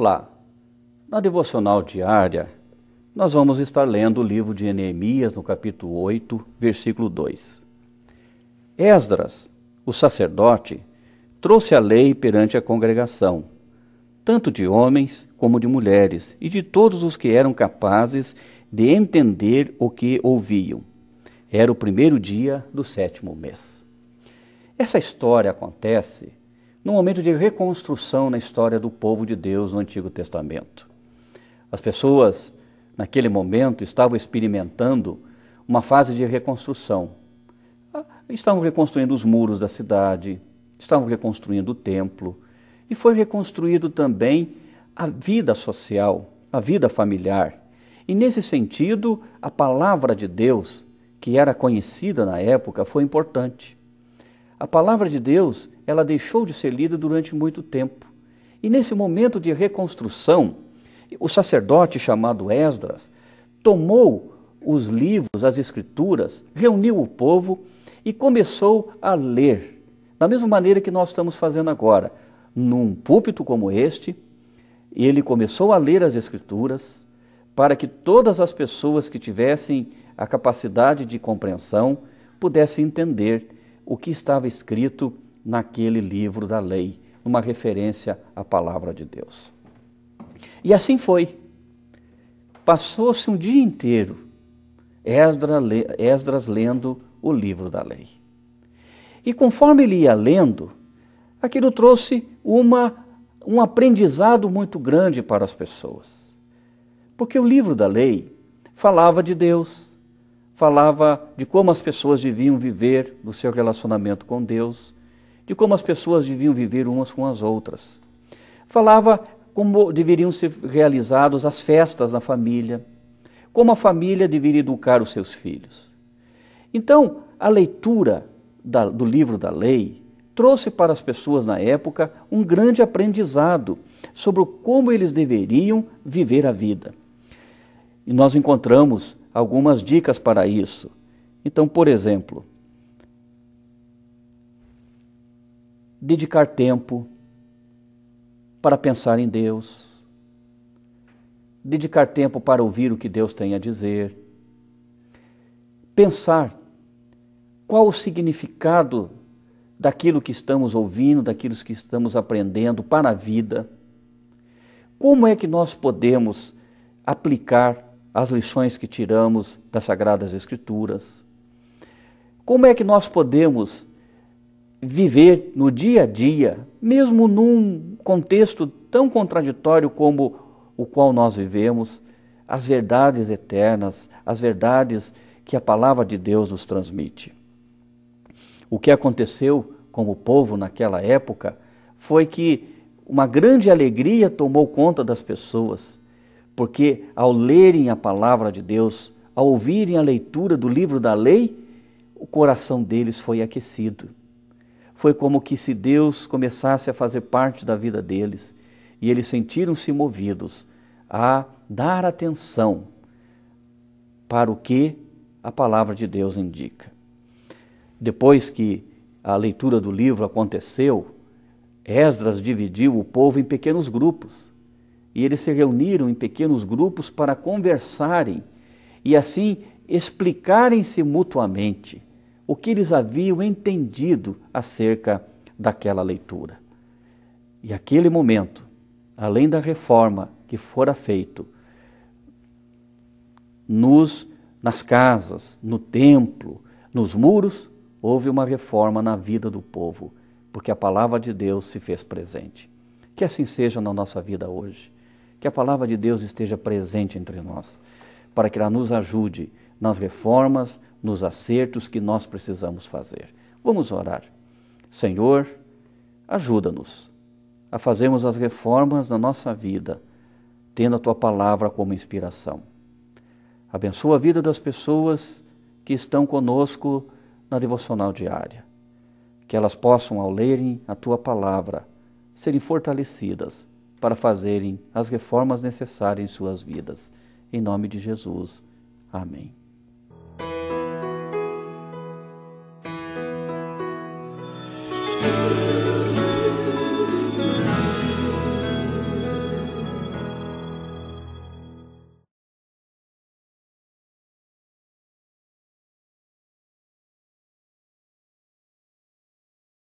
Olá, na devocional diária, nós vamos estar lendo o livro de Neemias, no capítulo 8, versículo 2. Esdras, o sacerdote, trouxe a lei perante a congregação, tanto de homens como de mulheres, e de todos os que eram capazes de entender o que ouviam. Era o primeiro dia do 7º mês. Essa história acontece num momento de reconstrução na história do povo de Deus no Antigo Testamento. As pessoas, naquele momento, estavam experimentando uma fase de reconstrução. Estavam reconstruindo os muros da cidade, estavam reconstruindo o templo, e foi reconstruído também a vida social, a vida familiar. E nesse sentido, a palavra de Deus, que era conhecida na época, foi importante. A palavra de Deus, ela deixou de ser lida durante muito tempo. E nesse momento de reconstrução, o sacerdote chamado Esdras tomou os livros, as escrituras, reuniu o povo e começou a ler, da mesma maneira que nós estamos fazendo agora, num púlpito como este. Ele começou a ler as escrituras para que todas as pessoas que tivessem a capacidade de compreensão pudessem entender o que estava escrito naquele livro da lei, uma referência à palavra de Deus. E foi. Passou-se um dia inteiro Esdras lendo o livro da lei. E conforme ele ia lendo, aquilo trouxe um aprendizado muito grande para as pessoas. Porque o livro da lei falava de Deus, falava de como as pessoas deviam viver no seu relacionamento com Deus, de como as pessoas deviam viver umas com as outras. Falava como deveriam ser realizadas as festas na família, como a família deveria educar os seus filhos. Então, a leitura do livro da lei trouxe para as pessoas na época um grande aprendizado sobre como eles deveriam viver a vida. E nós encontramos algumas dicas para isso. Então, por exemplo, dedicar tempo para pensar em Deus, dedicar tempo para ouvir o que Deus tem a dizer, pensar qual o significado daquilo que estamos ouvindo, daquilo que estamos aprendendo para a vida, como é que nós podemos aplicar as lições que tiramos das Sagradas Escrituras, como é que nós podemos viver no dia a dia, mesmo num contexto tão contraditório como o qual nós vivemos, as verdades eternas, as verdades que a palavra de Deus nos transmite. O que aconteceu com o povo naquela época foi que uma grande alegria tomou conta das pessoas, porque ao lerem a palavra de Deus, ao ouvirem a leitura do livro da lei, o coração deles foi aquecido. Foi como que se Deus começasse a fazer parte da vida deles, e eles sentiram-se movidos a dar atenção para o que a palavra de Deus indica. Depois que a leitura do livro aconteceu, Esdras dividiu o povo em pequenos grupos, e eles se reuniram em pequenos grupos para conversarem e assim explicarem-se mutuamente o que eles haviam entendido acerca daquela leitura. E aquele momento, além da reforma que fora feito nas casas, no templo, nos muros, houve uma reforma na vida do povo, porque a palavra de Deus se fez presente. Que assim seja na nossa vida hoje. Que a palavra de Deus esteja presente entre nós, para que ela nos ajude nas reformas, nos acertos que nós precisamos fazer. Vamos orar. Senhor, ajuda-nos a fazermos as reformas na nossa vida, tendo a Tua palavra como inspiração. Abençoa a vida das pessoas que estão conosco na devocional diária, que elas possam, ao lerem a Tua palavra, serem fortalecidas para fazerem as reformas necessárias em suas vidas. Em nome de Jesus. Amém.